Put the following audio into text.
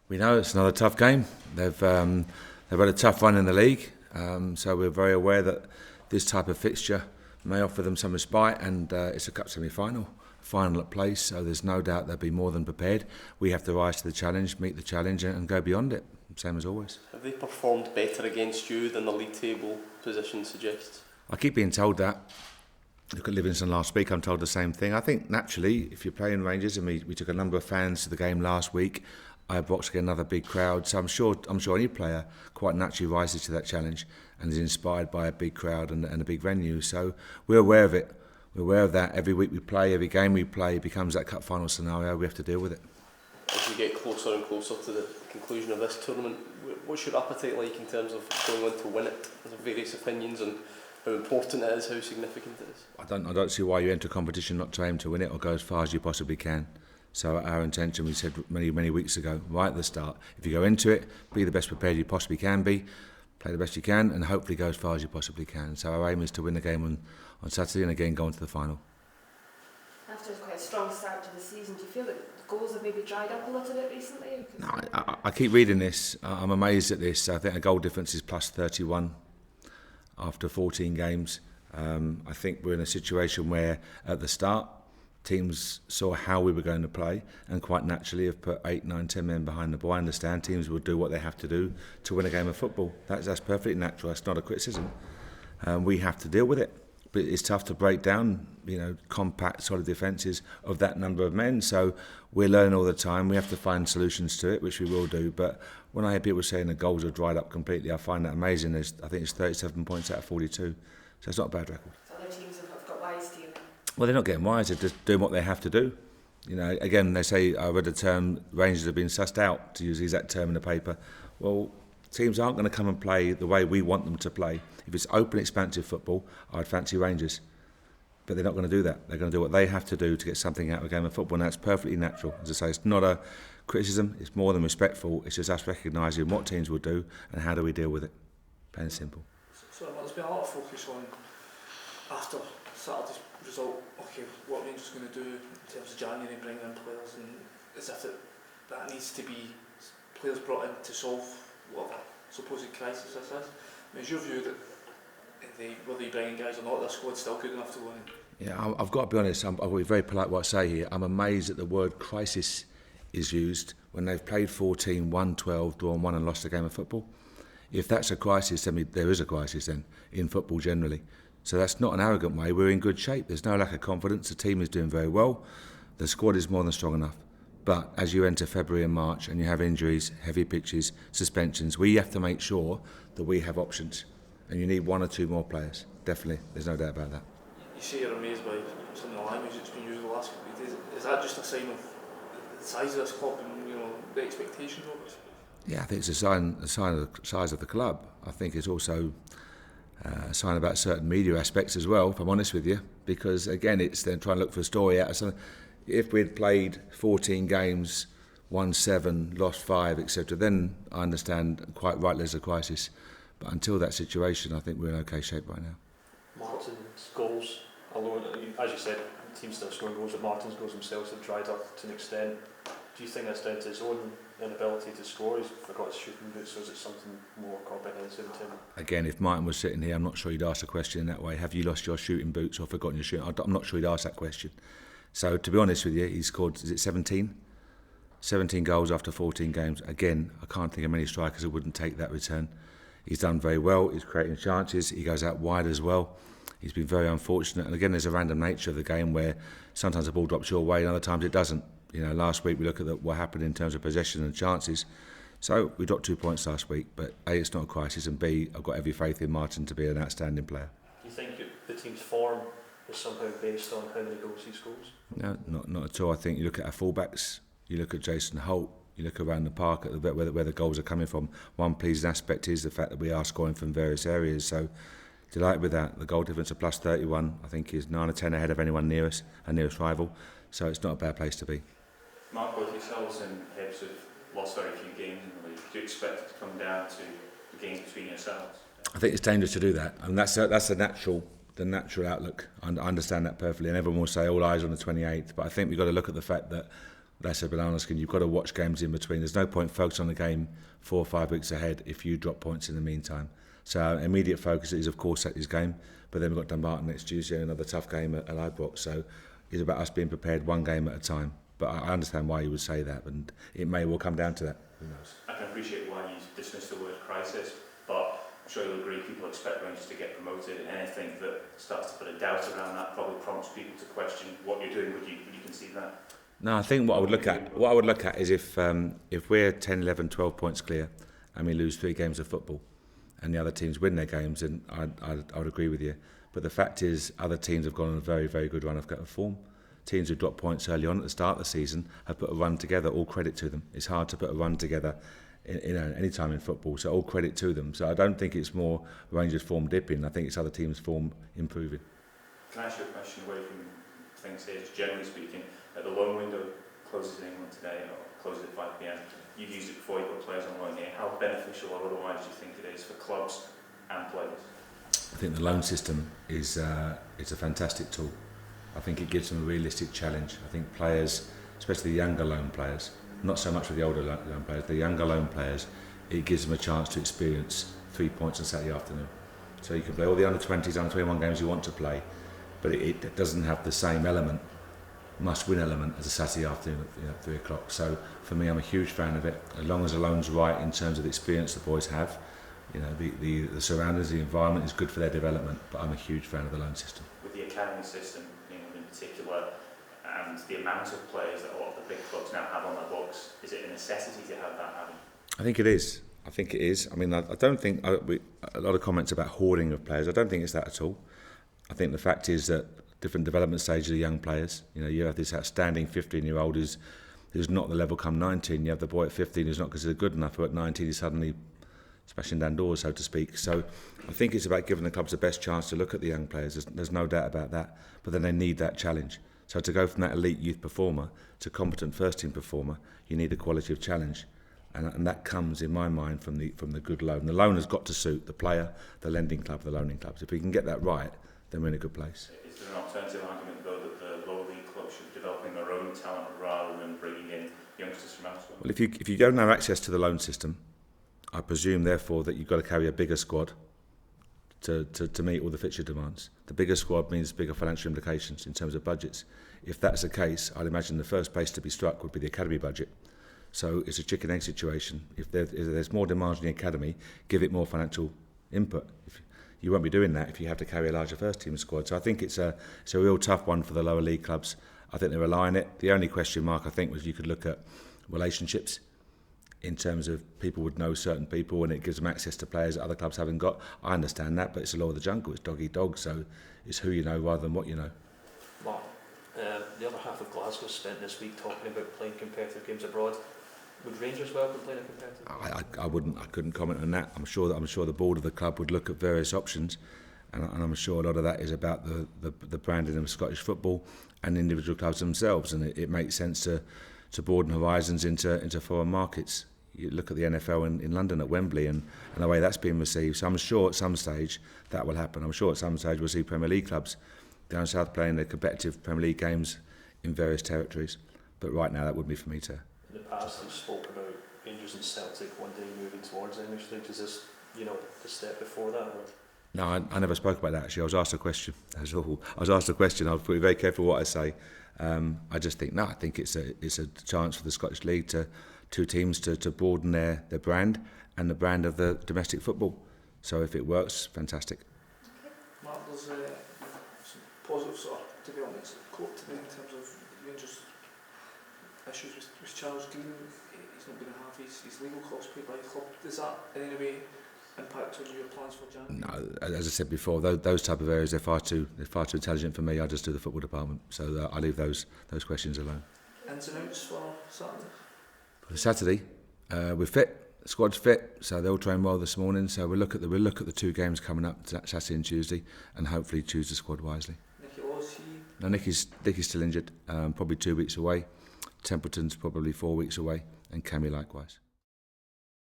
We know it's another tough game. They've had a tough run in the league, so we're very aware that this type of fixture may offer them some respite, and it's a cup semi-final, final at place, so there's no doubt they'll be more than prepared. We have to rise to the challenge, meet the challenge, and go beyond it, same as always. Have they performed better against you than the league table position suggests? I keep being told that. Look at Livingston last week, I'm told the same thing. I think naturally, if you're playing Rangers, and we took a number of fans to the game last week, Ibrox get another big crowd, so I'm sure any player quite naturally rises to that challenge and is inspired by a big crowd and a big venue. So we're aware of it. We're aware of that. Every week we play, every game we play becomes that cup final scenario. We have to deal with it. As we get closer and closer to the conclusion of this tournament, what's your appetite like in terms of going on to win it? There's various opinions on how important it is, how significant it is. I don't see why you enter a competition not to aim to win it or go as far as you possibly can. So our intention, we said many weeks ago, right at the start, if you go into it, be the best prepared you possibly can be, play the best you can, and hopefully go as far as you possibly can. So our aim is to win the game on Saturday and again go on to the final. After quite a strong start to the season, do you feel that goals have maybe dried up a little bit recently? No, I keep reading this. I'm amazed at this. I think the goal difference is plus 31 after 14 games. I think we're in a situation where at the start, teams saw how we were going to play and quite naturally have put 8, 9, 10 men behind the ball. I understand teams will do what they have to do to win a game of football. That's perfectly natural. That's not a criticism. We have to deal with it. But it's tough to break down, compact, solid defences of that number of men. So we're learning all the time. We have to find solutions to it, which we will do. But when I hear people saying the goals have dried up completely, I find that amazing. I think it's 37 points out of 42. So it's not a bad record. So other teams have got wise to you? Well, they're not getting wise. They're just doing what they have to do. Again, they say, I read the term, Rangers have been sussed out, to use the exact term in the paper. Well, teams aren't going to come and play the way we want them to play. If it's open, expansive football, I'd fancy Rangers. But they're not going to do that. They're going to do what they have to do to get something out of a game of football, and that's perfectly natural. As I say, it's not a criticism, it's more than respectful. It's just us recognising what teams will do and how do we deal with it. Plain and simple. So there's been a lot of focus on, after Saturday's result, okay, what Rangers are going to do in terms of January, bringing in players, and as if that needs to be players brought in to solve whatever supposed crisis this is. I mean, is your view that whether you bring in guys or not, their squad's still good enough to win? Yeah, I've got to be honest, I'll be very polite what I say here. I'm amazed that the word crisis is used when they've played 14, won 12, drawn 1 and lost a game of football. If that's a crisis, then there is a crisis then in football generally. So that's not an arrogant way. We're in good shape. There's no lack of confidence. The team is doing very well. The squad is more than strong enough. But as you enter February and March and you have injuries, heavy pitches, suspensions, we have to make sure that we have options. And you need 1 or 2 more players. Definitely. There's no doubt about that. You say you're amazed by some of the language that's been used the last couple of days. Is that just a sign of the size of this club and the expectations of it? Yeah, I think it's a sign of the size of the club. I think it's also a sign about certain media aspects as well, if I'm honest with you, because again, it's then trying to look for a story out of something. If we'd played 14 games, won 7, lost 5, etc., then I understand quite rightly there's a crisis. But until that situation, I think we're in okay shape right now. Martin's goals alone, as you said, the team's still scoring goals, but Martin's goals themselves have dried up to an extent. Do you think that's down to his own inability to score? He's forgot his shooting boots, or is it something more comprehensive to him? Again, if Martin was sitting here, I'm not sure he'd ask a question in that way. Have you lost your shooting boots or forgotten your shooting? I'm not sure he'd ask that question. So to be honest with you, he scored, is it 17? 17 goals after 14 games. Again, I can't think of many strikers who wouldn't take that return. He's done very well, he's creating chances, he goes out wide as well. He's been very unfortunate, and again there's a random nature of the game where sometimes the ball drops your way and other times it doesn't. Last week we look at what happened in terms of possession and chances. So we dropped 2 points last week, but A, it's not a crisis, and B, I've got every faith in Martin to be an outstanding player. Do you think the team's form is somehow based on how many goals he scores? No, not at all. I think you look at our fullbacks, you look at Jason Holt, you look around the park at where the goals are coming from. One pleasing aspect is the fact that we are scoring from various areas. So delighted with that. The goal difference of plus 31, I think, is 9 or 10 ahead of anyone near us, our nearest rival. So it's not a bad place to be. Mark, both yourselves and Hibs have lost very few games in the league. Do you expect it to come down to the games between yourselves? I think it's dangerous to do that, and that's the natural outlook. I understand that perfectly, and everyone will say all eyes on the 28th. But I think we've got to look at the fact that that's a banana skin. You've got to watch games in between. There's no point focusing on the game 4 or 5 weeks ahead if you drop points in the meantime. So our immediate focus is, of course, Saturday's game, but then we've got Dumbarton next Tuesday, another tough game at Ibrox. So it's about us being prepared one game at a time. But I understand why you would say that, and it may well come down to that. Who knows? I can appreciate why you dismiss the word crisis, but I'm sure you'll agree people expect Rangers to get promoted, and anything that starts to put a doubt around that probably prompts people to question what you're doing. Would you concede that? No, I think what I would look at is if we're 10, 11, 12 points clear and we lose 3 games of football and the other teams win their games, then I would agree with you. But the fact is, other teams have gone on a very, very good run of form. Teams who dropped points early on at the start of the season have put a run together. All credit to them. It's hard to put a run together any time in football, so all credit to them. So I don't think it's more Rangers' form dipping. I think it's other teams' form improving. Can I ask you a question away from things here? Just generally speaking, the loan window closes in England today, or closes at 5 p.m. You've used it before, you've got players on loan here. How beneficial or otherwise do you think it is for clubs and players? I think the loan system is a fantastic tool. I think it gives them a realistic challenge. I think players, especially the younger loan players, not so much for the older loan players, the younger loan players, it gives them a chance to experience 3 points on Saturday afternoon. So you can play all the under-20s, under-21 games you want to play, but it doesn't have the same element, must-win element, as a Saturday afternoon at 3 o'clock. So for me, I'm a huge fan of it. As long as the loan's right in terms of the experience the boys have, the surroundings, the environment is good for their development, but I'm a huge fan of the loan system. With the academy system, in particular, and the amount of players that a lot of the big clubs now have on their books, is it a necessity to have that happen? I think it is. I mean, I don't think a lot of comments about hoarding of players. I don't think it's that at all. I think the fact is that different development stages of young players. You have this outstanding 15-year-old who's not the level come 19. You have the boy at 15 who's not considered good enough, who at 19 is suddenly smashing down doors, so to speak. So I think it's about giving the clubs the best chance to look at the young players. There's no doubt about that. But then they need that challenge. So to go from that elite youth performer to competent first-team performer, you need a quality of challenge. And that comes, in my mind, from the good loan. The loan has got to suit the player, the lending club, the loaning clubs. If we can get that right, then we're in a good place. Is there an alternative argument, though, that the lower league clubs should be developing their own talent rather than bringing in youngsters from elsewhere? Well, if you don't have access to the loan system, I presume, therefore, that you've got to carry a bigger squad to meet all the fixture demands. The bigger squad means bigger financial implications in terms of budgets. If that's the case, I'd imagine the first place to be struck would be the academy budget. So it's a chicken-egg situation. If there's more demands on the academy, give it more financial input. You won't be doing that if you have to carry a larger first-team squad. So I think it's a real tough one for the lower league clubs. I think they're relying on it. The only question mark, I think, was you could look at relationships in terms of people would know certain people and it gives them access to players that other clubs haven't got. I understand that, but it's the law of the jungle. It's dog eat dog, so it's who you know rather than what you know. Mark, the other half of Glasgow spent this week talking about playing competitive games abroad. Would Rangers welcome playing a competitive? I couldn't comment on that. I'm sure the board of the club would look at various options, and I'm sure a lot of that is about the branding of Scottish football and individual clubs themselves, and it makes sense to broaden horizons into foreign markets. You look at the NFL in London at Wembley and the way that's been received. So I'm sure at some stage that will happen. I'm sure at some stage we'll see Premier League clubs down south playing the competitive Premier League games in various territories. But right now that would be for me to. In the past you spoke about Rangers and Celtic one day moving towards the English League. Is this, the step before that? Or? No, I never spoke about that actually. I was asked a question. That's all. I was asked a question. I'll be very careful what I say. I just think I think it's a chance for the Scottish League to two teams to broaden their brand and the brand of the domestic football. So if it works, fantastic. Okay. Mark, there's some positive sort of developments at the court today in terms of Rangers' issues with Charles Green. He's not going to have his legal costs paid by the club. Does that in any way impact on your plans for January? No, as I said before, those type of areas they're far too intelligent for me. I just do the football department, so I leave those questions alone. Ins and outs for Saturday. For Saturday, we're fit. The squad's fit, so they all trained well this morning. So we'll look at the 2 games coming up, Saturday and Tuesday, and hopefully choose the squad wisely. Nicky Laws, No, Nicky's still injured. Probably 2 weeks away. Templeton's probably 4 weeks away, and Cammy likewise.